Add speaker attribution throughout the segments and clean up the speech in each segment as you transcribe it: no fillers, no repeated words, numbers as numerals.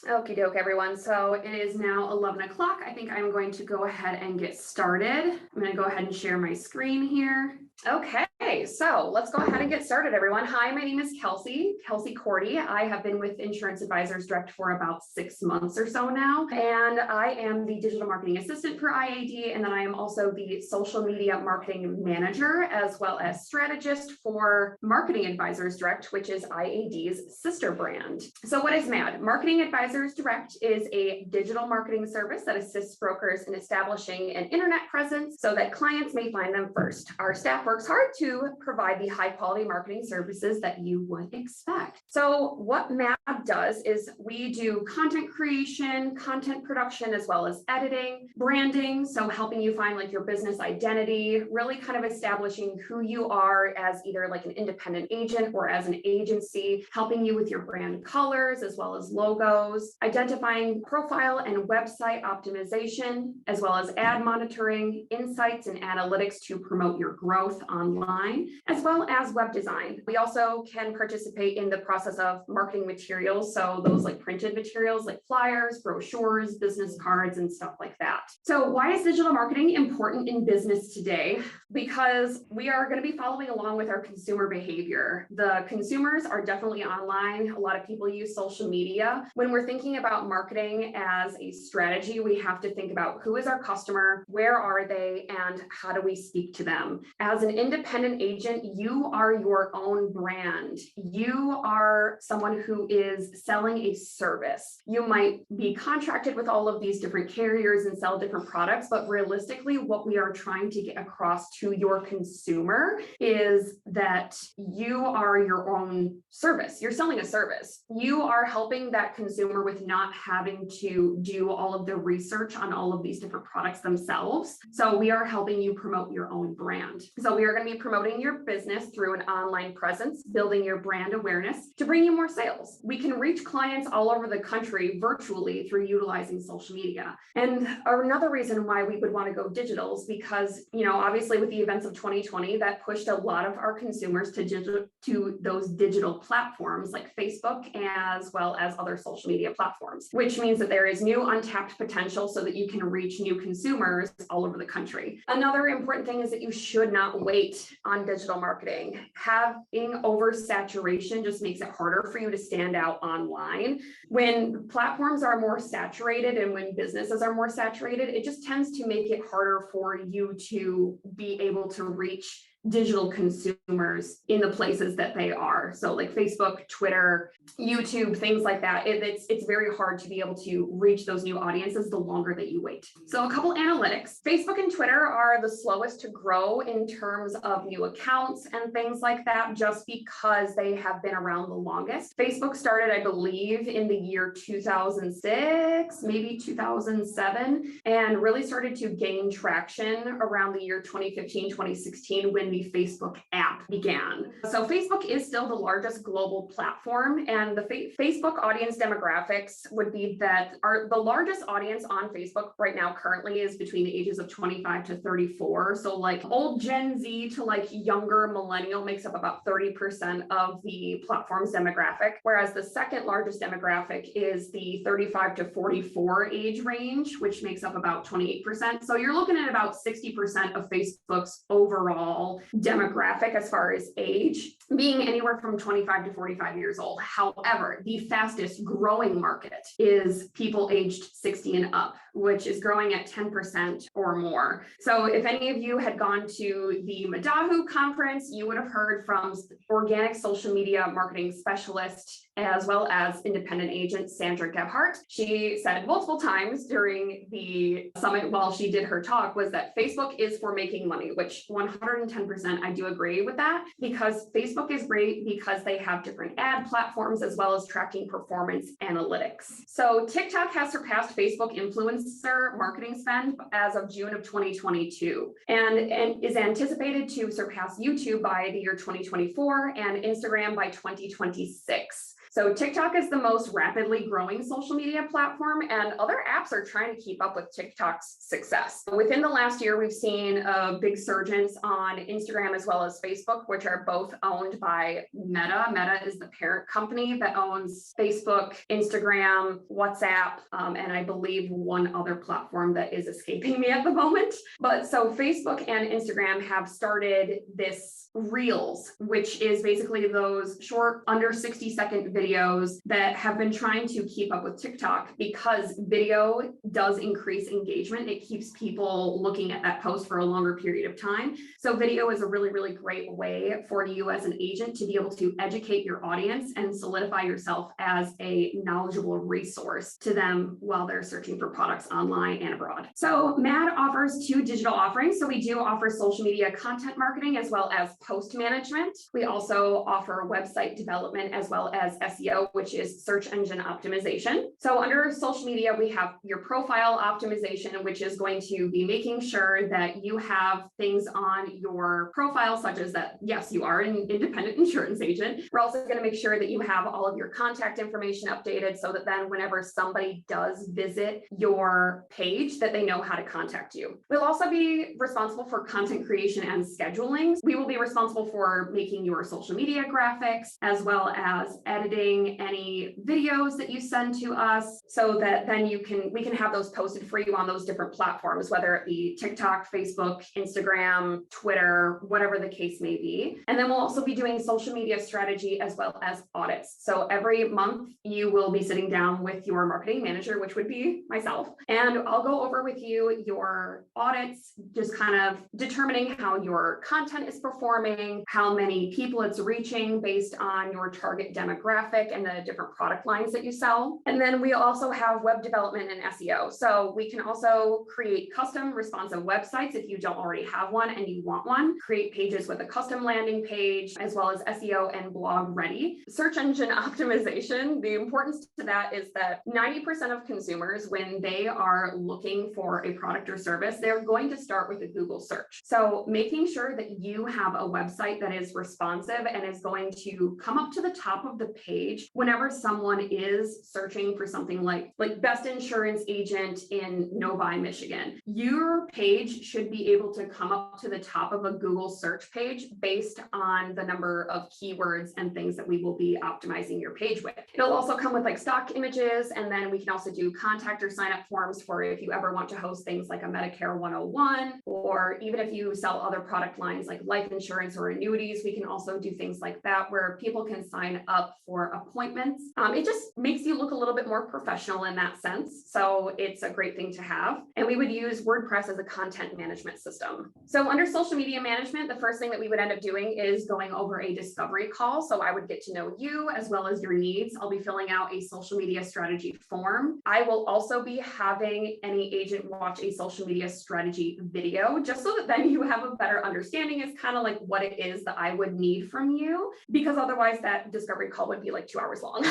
Speaker 1: Okie doke, everyone. So it is now 11 o'clock. I think I'm going to go ahead and get started. I'm going to go ahead and share my screen here. Okay, so let's go ahead and get started, everyone. Hi, my name is Kelsey Cordy. I have been with Insurance Advisors Direct for about 6 months or so now, and I am the digital marketing assistant for IAD, and then I am also the social media marketing manager as well as strategist for Marketing Advisors Direct, which is IAD's sister brand. So what is MAD? Marketing Advisors Direct is a digital marketing service that assists brokers in establishing an internet presence so that clients may find them first. Our staff works hard to provide the high quality marketing services that you would expect. So what MAD does is we do content creation, content production, as well as editing, branding. So helping you find like your business identity, really kind of establishing who you are as either like an independent agent or as an agency, helping you with your brand colors as well as logos, identifying profile and website optimization, as well as ad monitoring, insights and analytics to promote your growth online, as well as web design. We also can participate in the process of marketing materials. So those like printed materials like flyers, brochures, business cards, and stuff like that. So why is digital marketing important in business today? Because we are going to be following along with our consumer behavior. The consumers are definitely online. A lot of people use social media. When we're thinking about marketing as a strategy, we have to think about who is our customer, where are they, and how do we speak to them. As an independent agent, you are your own brand. You are someone who is selling a service. You might be contracted with all of these different carriers and sell different products, but realistically, what we are trying to get across to your consumer is that you are your own service. You're selling a service. You are helping that consumer with not having to do all of the research on all of these different products themselves. So we are helping you promote your own brand. So we are going to be promoting your business through an online presence, building your brand awareness to bring you more sales. We can reach clients all over the country virtually through utilizing social media. And another reason why we would want to go digital is because, obviously with the events of 2020, that pushed a lot of our consumers to those digital platforms like Facebook as well as other social media platforms, which means that there is new untapped potential so that you can reach new consumers all over the country. Another important thing is that you should not wait on digital marketing. Having oversaturation just makes it harder for you to stand out online. When platforms are more saturated and when businesses are more saturated, it just tends to make it harder for you to be able to reach digital consumers in the places that they are. So like Facebook, Twitter, YouTube, things like that. It's very hard to be able to reach those new audiences the longer that you wait. So a couple analytics. Facebook and Twitter are the slowest to grow in terms of new accounts and things like that, just because they have been around the longest. Facebook started, I believe, in the year 2006, maybe 2007, and really started to gain traction around the year 2015, 2016, when the Facebook app began. So Facebook is still the largest global platform, and the Facebook audience demographics would be that the largest audience on Facebook right now currently is between the ages of 25 to 34. So like old Gen Z to like younger millennial makes up about 30% of the platform's demographic, whereas the second largest demographic is the 35 to 44 age range, which makes up about 28%. So you're looking at about 60% of Facebook's overall demographic as far as age being anywhere from 25 to 45 years old. However, the fastest growing market is people aged 60 and up, which is growing at 10% or more. So if any of you had gone to the Madahu conference, you would have heard from organic social media marketing specialist as well as independent agent Sandra Gebhardt. She said multiple times during the summit while she did her talk was that Facebook is for making money, which 110% I do agree with that, because Facebook is great because they have different ad platforms as well as tracking performance analytics. So TikTok has surpassed Facebook influencer marketing spend as of June of 2022 and is anticipated to surpass YouTube by the year 2024 and Instagram by 2026. So TikTok is the most rapidly growing social media platform, and other apps are trying to keep up with TikTok's success. Within the last year, we've seen a big surgence on Instagram as well as Facebook, which are both owned by Meta. Meta is the parent company that owns Facebook, Instagram, WhatsApp, and I believe one other platform that is escaping me at the moment. But so Facebook and Instagram have started this Reels, which is basically those short under 60-second videos that have been trying to keep up with TikTok, because video does increase engagement. It keeps people looking at that post for a longer period of time. So video is a really, really great way for you as an agent to be able to educate your audience and solidify yourself as a knowledgeable resource to them while they're searching for products online and abroad. So MAD offers 2 digital offerings. So we do offer social media content marketing as well as post management. We also offer website development as well as SEO, which is search engine optimization. So under social media, we have your profile optimization, which is going to be making sure that you have things on your profile, such as that, yes, you are an independent insurance agent. We're also going to make sure that you have all of your contact information updated so that then whenever somebody does visit your page, that they know how to contact you. We'll also be responsible for content creation and scheduling. We will be responsible for making your social media graphics, as well as editing any videos that you send to us, so that then we can have those posted for you on those different platforms, whether it be TikTok, Facebook, Instagram, Twitter, whatever the case may be. And then we'll also be doing social media strategy as well as audits. So every month you will be sitting down with your marketing manager, which would be myself, and I'll go over with you your audits, just kind of determining how your content is performing, how many people it's reaching based on your target demographic and the different product lines that you sell. And then we also have web development and SEO. So we can also create custom responsive websites if you don't already have one and you want one, create pages with a custom landing page, as well as SEO and blog ready. Search engine optimization, the importance to that is that 90% of consumers, when they are looking for a product or service, they're going to start with a Google search. So making sure that you have a website that is responsive and is going to come up to the top of the page whenever someone is searching for something like best insurance agent in Novi, Michigan. Your page should be able to come up to the top of a Google search page based on the number of keywords and things that we will be optimizing your page with. It'll also come with like stock images, and then we can also do contact or sign up forms for if you ever want to host things like a Medicare 101, or even if you sell other product lines like life insurance or annuities, we can also do things like that where people can sign up for appointments. It just makes you look a little bit more professional in that sense. So it's a great thing to have. And we would use WordPress as a content management system. So under social media management, the first thing that we would end up doing is going over a discovery call. So I would get to know you as well as your needs. I'll be filling out a social media strategy form. I will also be having any agent watch a social media strategy video, just so that then you have a better understanding. It's kind of like what it is that I would need from you, because otherwise that discovery call would be like 2 hours long.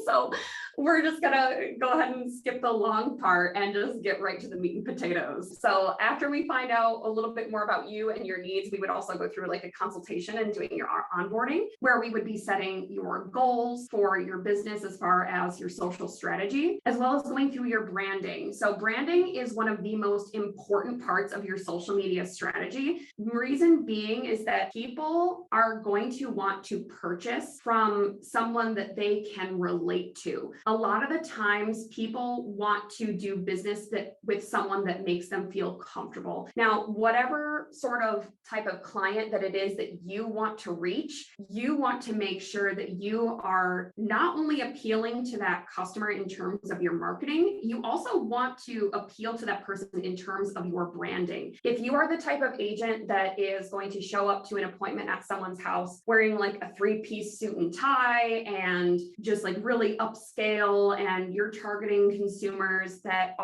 Speaker 1: So we're just gonna go ahead and skip the long part and just get right to the meat and potatoes. So after we find out a little bit more about you and your needs, we would also go through like a consultation and doing your onboarding, where we would be setting your goals for your business as far as your social strategy, as well as going through your branding. So branding is one of the most important parts of your social media strategy. Reason being is that people are going to want to purchase from someone that they can relate to. A lot of the times people want to do business with someone that makes them feel comfortable. Now, whatever sort of type of client that it is that you want to reach, you want to make sure that you are not only appealing to that customer in terms of your marketing, you also want to appeal to that person in terms of your branding. If you are the type of agent that is going to show up to an appointment at someone's house wearing like a 3-piece suit and tie and just like really upscale, and you're targeting consumers that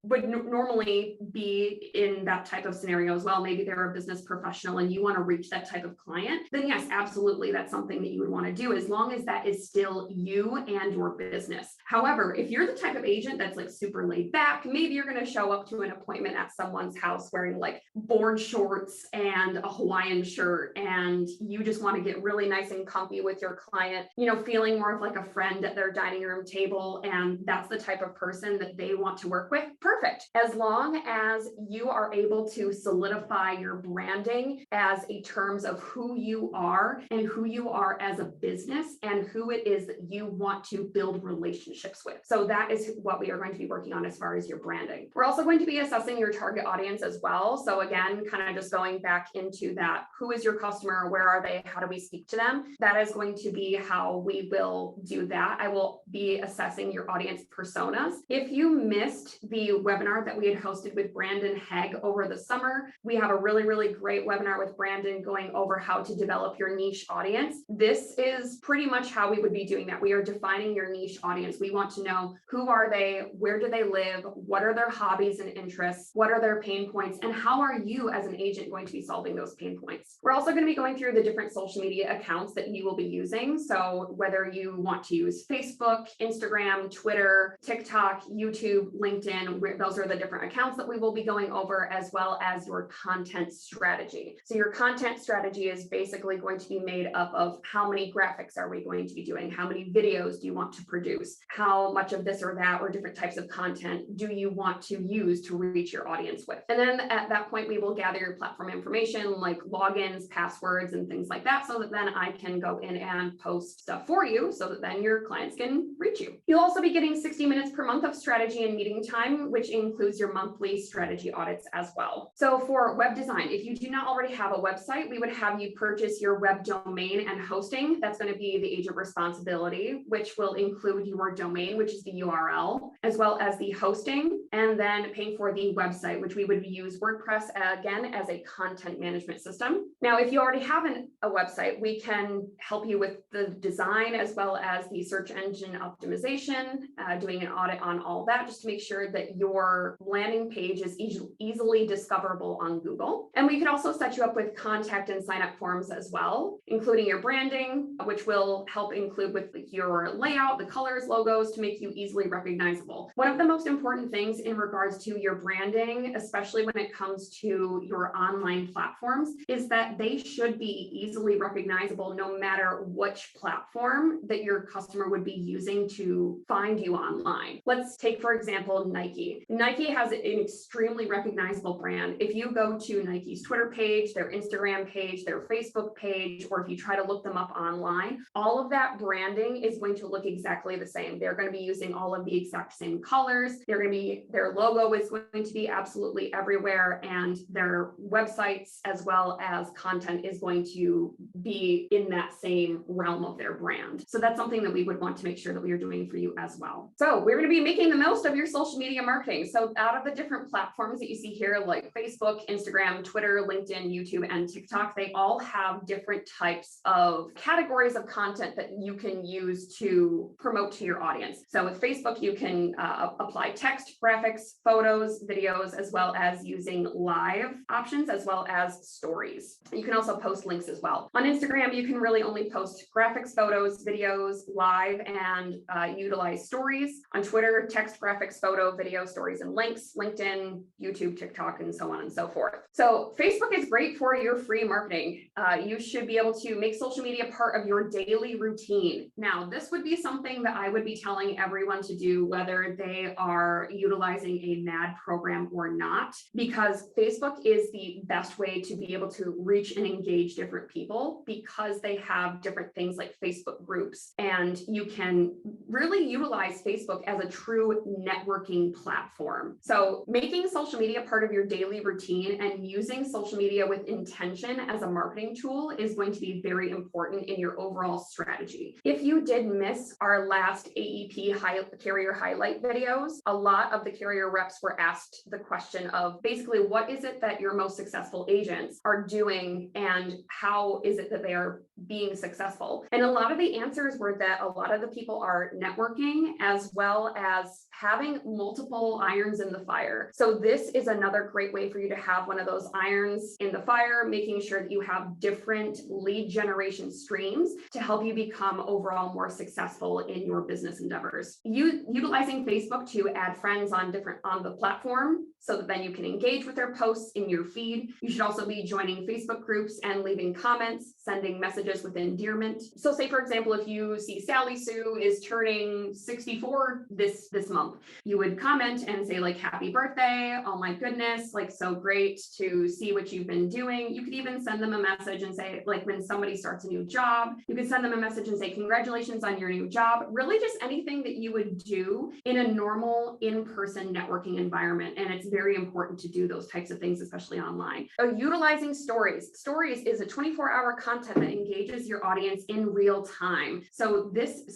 Speaker 1: would normally be in that type of scenario as well, maybe they're a business professional and you want to reach that type of client, then yes, absolutely, that's something that you would want to do, as long as that is still you and your business. However, if you're the type of agent that's like super laid back, maybe you're going to show up to an appointment at someone's house wearing like board shorts and a Hawaiian shirt, and you just want to get really nice and comfy with your client feeling more of like a friend at their dining room table, and that's the type of person that they want to work with, perfect. As long as you are able to solidify your branding as a terms of who you are and who you are as a business and who it is that you want to build relationships with. So that is what we are going to be working on as far as your branding. We're also going to be assessing your target audience as well. So again, kind of just going back into that, who is your customer? Where are they? How do we speak to them? That is going to be how we will do that. I will be assessing your audience personas. If you missed the webinar that we had hosted with Brandon Hegg over the summer, we have a really, really great webinar with Brandon going over how to develop your niche audience. This is pretty much how we would be doing that. We are defining your niche audience. We want to know who are they, where do they live, what are their hobbies and interests, what are their pain points, and how are you as an agent going to be solving those pain points. We're also going to be going through the different social media accounts that you will be using. So whether you want to use Facebook, Instagram, Twitter, TikTok, YouTube, LinkedIn, those are the different accounts that we will be going over, as well as your content strategy. So your content strategy is basically going to be made up of how many graphics are we going to be doing? How many videos do you want to produce? How much of this or that or different types of content do you want to use to reach your audience with? And then at that point, we will gather your platform information like logins, passwords, and things like that, so that then I can go in and post stuff for you so that then your clients can reach you. You'll also be getting 60 minutes per month of strategy and meeting time, which includes your monthly strategy audits as well. So for web design, if you do not already have a website, we would have you purchase your web domain and hosting. That's going to be the agent responsibility, which will include your domain, which is the URL, as well as the hosting, and then paying for the website, which we would use WordPress again as a content management system. Now, if you already have a website, we can help you with the design as well as the search engine optimization, doing an audit on all that, just to make sure that your landing page is easily discoverable on Google. And we could also set you up with contact and sign up forms as well, including your branding, which will help include with your layout, the colors, logos, to make you easily recognizable. One of the most important things in regards to your branding, especially when it comes to your online platforms, is that they should be easily recognizable no matter which platform that your customer would be using to find you online. Let's take, for example, Nike. Nike has an extremely recognizable brand. If you go to Nike's Twitter page, their Instagram page, their Facebook page, or if you try to look them up online, all of that branding is going to look exactly the same. They're going to be using all of the exact same colors. Their logo is going to be absolutely everywhere, and their websites as well as content is going to be in that same realm of their brand. So that's something that we would want to make sure that we are doing for you as well. So we're going to be making the most of your social media marketing. So out of the different platforms that you see here, like Facebook, Instagram, Twitter, LinkedIn, YouTube, and TikTok, they all have different types of categories of content that you can use to promote to your audience. So with Facebook, you can apply text, graphics, photos, videos, as well as using live options, as well as stories. You can also post links as well. On Instagram, you can really only post graphics, photos, videos, live, and utilize stories. On Twitter, text, graphics, photo, video, stories, and links. LinkedIn, YouTube, TikTok, and so on and so forth. So Facebook is great for your free marketing. You should be able to make social media part of your daily routine. Now, this would be something that I would be telling everyone to do, whether they are utilizing a MAD program or not, because Facebook is the best way to be able to reach and engage different people, because they have different things like Facebook groups, and you can really utilize Facebook as a true networking platform. So making social media part of your daily routine and using social media with intention as a marketing tool is going to be very important in your overall strategy. If you did miss our last AEP carrier highlight videos, a lot of the carrier reps were asked the question of basically, what is it that your most successful agents are doing and how is it that they are being successful? And a lot of the answers were that a lot of the people are networking as well as having multiple irons in the fire. So this is another great way for you to have one of those irons in the fire, making sure that you have different lead generation streams to help you become overall more successful in your business endeavors. Utilizing Facebook to add friends on the platform. so that then you can engage with their posts in your feed. You should also be joining Facebook groups and leaving comments, sending messages with endearment. So say, for example, if you see Sally Sue is turning 64 this month, you would comment and say like, happy birthday, oh my goodness, like so great to see what you've been doing. You could even send them a message and say, like when somebody starts a new job, you could send them a message and say, congratulations on your new job. Really just anything that you would do in a normal in-person networking environment. And it's very important to do those types of things, especially online. So utilizing stories. Stories is a 24-hour content that engages your audience in real time. So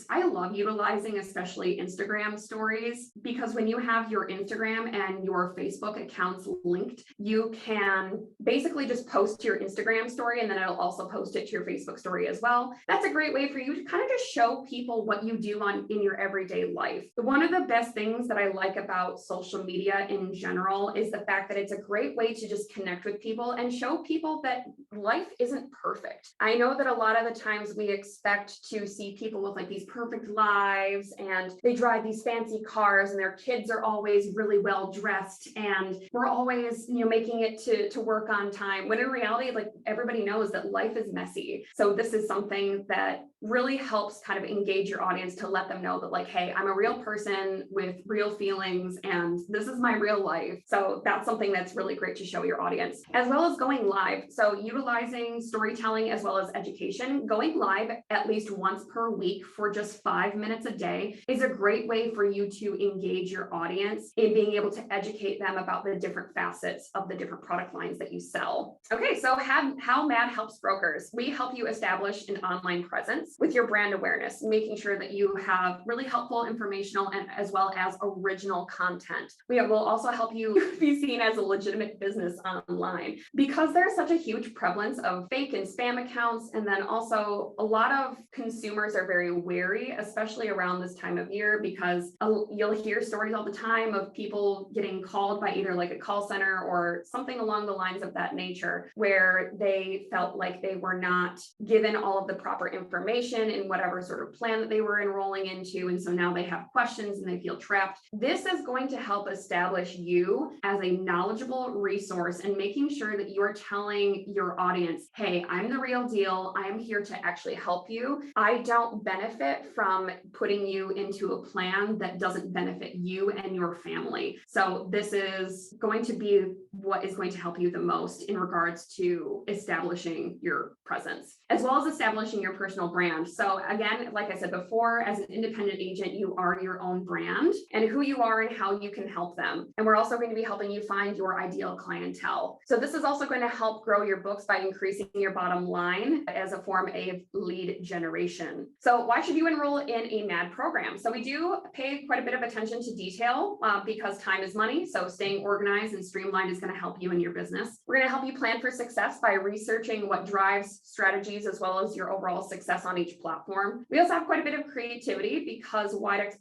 Speaker 1: I love utilizing especially Instagram stories, because when you have your Instagram and your Facebook accounts linked, you can basically just post your Instagram story and then it'll also post it to your Facebook story as well. That's a great way for you to kind of just show people what you do in your everyday life. One of the best things that I like about social media in general is the fact that it's a great way to just connect with people and show people that life isn't perfect. I know that a lot of the times we expect to see people with like these perfect lives and they drive these fancy cars and their kids are always really well dressed and we're always, making it to work on time, when in reality, like everybody knows that life is messy. So this is something that really helps kind of engage your audience to let them know that like, hey, I'm a real person with real feelings and this is my real life. So that's something that's really great to show your audience, as well as going live. So utilizing storytelling as well as education, going live at least once per week for just 5 minutes a day is a great way for you to engage your audience in being able to educate them about the different facets of the different product lines that you sell. Okay, so how MAD helps brokers. We help you establish an online presence with your brand awareness, making sure that you have really helpful, informational, and as well as original content. We will also help you be seen as a legitimate business online, because there's such a huge prevalence of fake and spam accounts. And then also a lot of consumers are very wary, especially around this time of year, because you'll hear stories all the time of people getting called by either like a call center or something along the lines of that nature, where they felt like they were not given all of the proper information in whatever sort of plan that they were enrolling into. And so now they have questions and they feel trapped. This is going to help establish you as a knowledgeable resource and making sure that you're telling your audience, hey, I'm the real deal. I'm here to actually help you. I don't benefit from putting you into a plan that doesn't benefit you and your family. So this is going to be what is going to help you the most in regards to establishing your presence, as well as establishing your personal brand. So again, like I said before, as an independent agent, you are your own brand and who you are and how you can help them. And we're also going to be helping you find your ideal clientele. So this is also going to help grow your books by increasing your bottom line as a form of lead generation. So why should you enroll in a MAD program? So we do pay quite a bit of attention to detail because time is money. So staying organized and streamlined is going to help you in your business. We're going to help you plan for success by researching what drives strategies as well as your overall success on each platform. We also have quite a bit of creativity because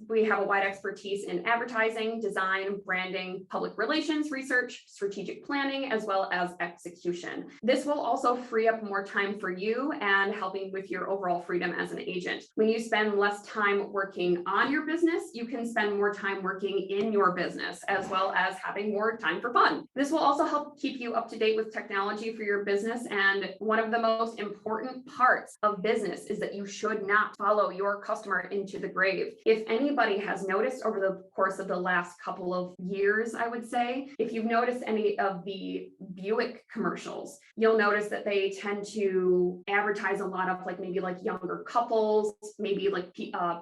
Speaker 1: we have a wide expertise in advertising, design, branding, public relations, research, strategic planning, as well as execution. This will also free up more time for you and helping with your overall freedom as an agent. When you spend less time working on your business, you can spend more time working in your business, as well as having more time for fun. This will also help keep you up to date with technology for your business. And one of the most important parts of business is that you should not follow your customer into the grave. If anybody has noticed over the course of the last couple of years, I would say, if you've noticed any of the Buick commercials, you'll notice that they tend to advertise a lot of maybe younger couples, maybe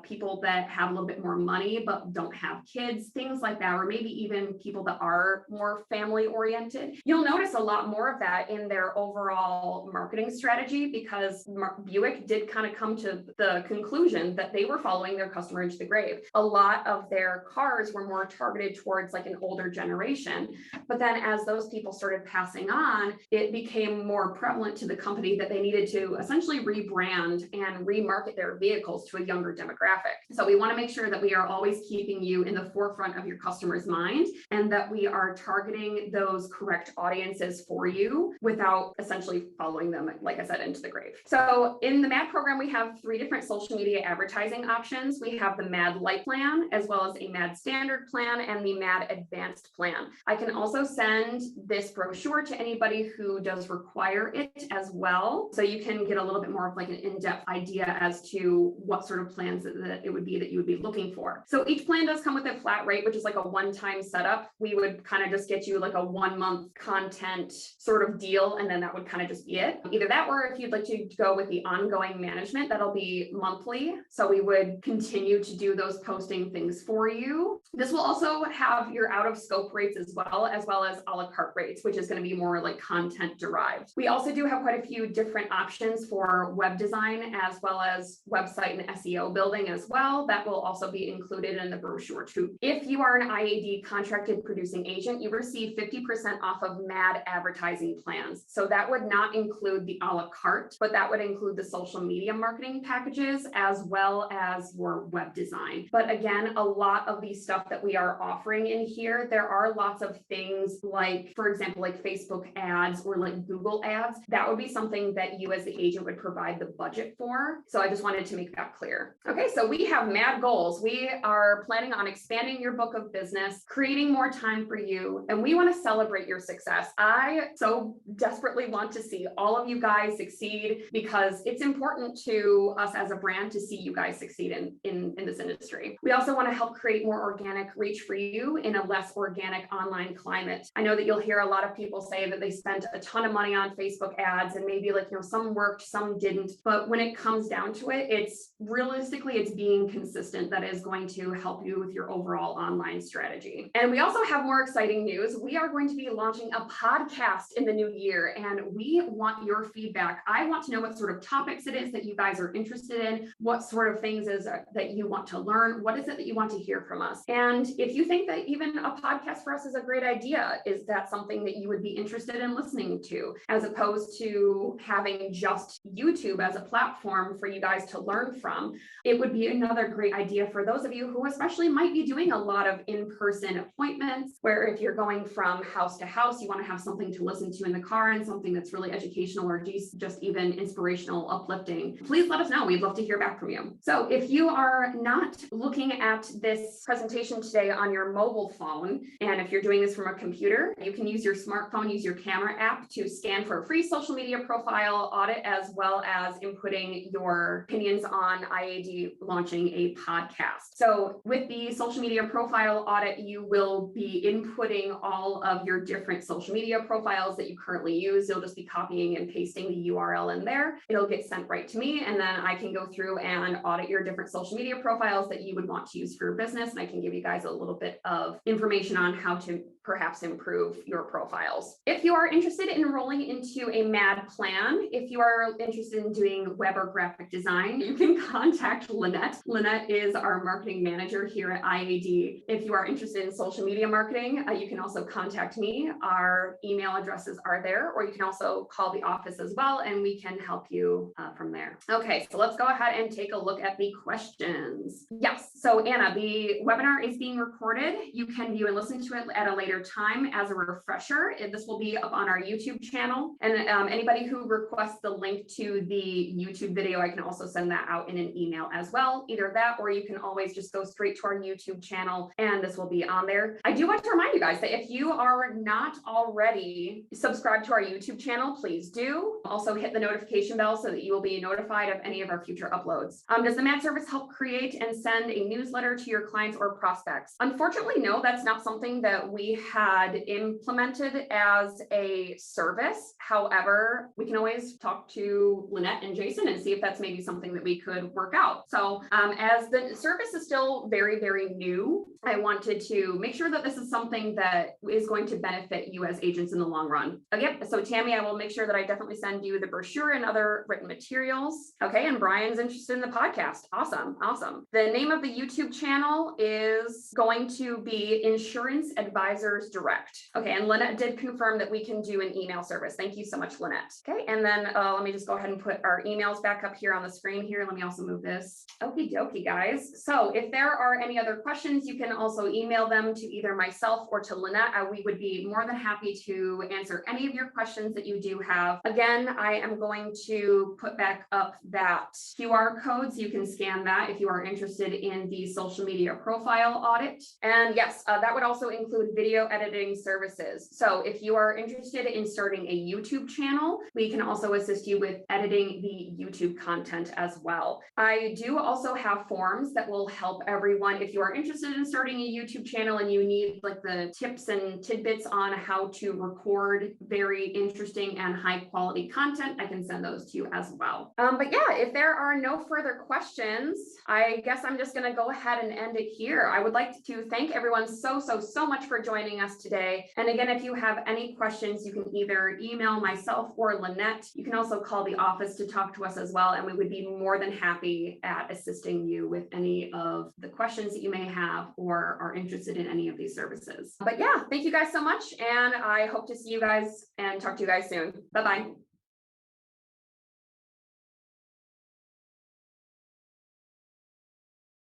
Speaker 1: people that have a little bit more money but don't have kids, things like that, or maybe even people that are more family oriented. You'll notice a lot more of that in their overall marketing strategy, because Buick did kind of come to the conclusion that they were following their customer into the grave. A lot of their cars were more targeted towards an older generation. But then as those people started passing on, it became more prevalent to the company that they needed to essentially rebrand and remarket their vehicles to a younger demographic. So we want to make sure that we are always keeping you in the forefront of your customer's mind and that we are targeting those correct audiences for you without essentially following them, like I said, into the grave. So in the MAD program, we have 3 different social media advertising options. We have the MAD Light plan, as well as a MAD Standard plan and the MAD Advanced plan. I can also send this brochure to anybody who does require it as well. So you can get a little bit more of like an in-depth idea as to what sort of plans that it would be that you would be looking for. So each plan does come with a flat rate, which is like a one-time setup. We would kind of just get you like a 1-month content sort of deal, and then that would kind of just be it. Either that, or if you'd like to go with the ongoing management, that'll be monthly. So we would continue to do those posting things for you. This will also have your out of scope rates as well as a la carte rates, which is going to be more like content derived. We also do have quite a few different options for web design as well as website and SEO building as well. That will also be included in the brochure too. If you are an IAD contracted producing agent, you receive 50% off of MAD advertising plans. So that would not include the a la carte, but that would include the social media marketing packages as well as your web design. But again, a lot of the stuff that we are offering in here, there are lots of things like, for example, like Facebook ads or like Google ads. That would be something that you as the agent would provide the budget for. So I just wanted to make that clear. Okay, so we have MAD goals. We are planning on expanding your book of business, creating more time for you, and we want to celebrate your success. I so desperately want to see all of you guys succeed because it's important to us as a brand to see you guys succeed in this industry. We also want to help create more organic reach for you in a less organic online climate. I know that you'll hear a lot of people say that they spent a ton of money on Facebook ads and maybe like, some worked, some didn't. But when it comes down to it, it's realistically, it's being consistent that is going to help you with your overall online strategy. And we also have more exciting news. We are going to be launching a podcast in the new year, and we want your feedback. I want to know what sort of topics it is that you guys are interested in, what sort of things is that you want to learn, what is it that you want to hear from us? And if you think that even a podcast for us is a great idea, is that something that you would be interested in listening to, as opposed to having just YouTube as a platform for you guys to learn from? It would be another great idea for those of you who especially might be doing a lot of in-person appointments, where if you're going from house to house, you want to have something to listen to in the car and something that's really educational or just even inspirational, uplifting. Please let us know. We'd love to hear back from you. So if you are not looking at this presentation today on your mobile phone, and if you're doing this from a computer, you can use your smartphone, use your camera app to scan for a free social media profile audit, as well as inputting your opinions on IAD launching a podcast. So with the social media profile audit, you will be inputting all of your different social media profiles that you currently use. You'll just be copying and pasting the URL in there. It'll get sent right to me, and then I can go through and audit your different social media profiles that you would want to use for your business. And I can give you guys a little bit of information on how to perhaps improve your profiles. If you are interested in enrolling into a MAD plan, if you are interested in doing web or graphic design, you can contact Lynette. Lynette is our marketing manager here at IAD. If you are interested in social media marketing, you can also contact me. Our email addresses are there, or you can also call the office as well, and we can help you from there. Okay, so let's go ahead and take a look at the questions. Yes, so Anna, the webinar is being recorded. You can view and listen to it at a later time as a refresher. This will be up on our YouTube channel, and anybody who requests the link to the YouTube video, I can also send that out in an email as well. Either that, or you can always just go straight to our YouTube channel and this will be on there. I do want to remind you guys that if you are not already subscribed to our YouTube channel, please do. Also hit the notification bell so that you will be notified of any of our future uploads. Does the MAD service help create and send a newsletter to your clients or prospects? Unfortunately, no, that's not something that we had implemented as a service. However, we can always talk to Lynette and Jason and see if that's maybe something that we could work out. So as the service is still very, very new, I wanted to make sure that this is something that is going to benefit you as agents in the long run. Okay, so Tammy, I will make sure that I definitely send you the brochure and other written materials. Okay, and Brian's interested in the podcast. Awesome, awesome. The name of the YouTube channel is going to be Insurance Advisors Direct. Okay, and Lynette did confirm that we can do an email service. Thank you so much, Lynette. Okay, and then let me just go ahead and put our emails back up here on the screen here. Let me also move this. Okie dokie, guys. So if there are any other questions, you can also email them to either myself or to Lynette. We would be more than happy to answer any of your questions that you do have. Again, I am going to put back up that QR code so you can scan that if you are interested in the social media profile audit. And yes, that would also include video video editing services. So if you are interested in starting a YouTube channel, we can also assist you with editing the YouTube content as well. I do also have forms that will help everyone. If you are interested in starting a YouTube channel and you need like the tips and tidbits on how to record very interesting and high quality content, I can send those to you as well. But yeah, if there are no further questions, I guess I'm just going to go ahead and end it here. I would like to thank everyone so much for joining us today. And again, if you have any questions, you can either email myself or Lynette. You can also call the office to talk to us as well, and we would be more than happy at assisting you with any of the questions that you may have or are interested in any of these services. But yeah, thank you guys so much, and I hope to see you guys and talk to you guys soon. Bye-bye.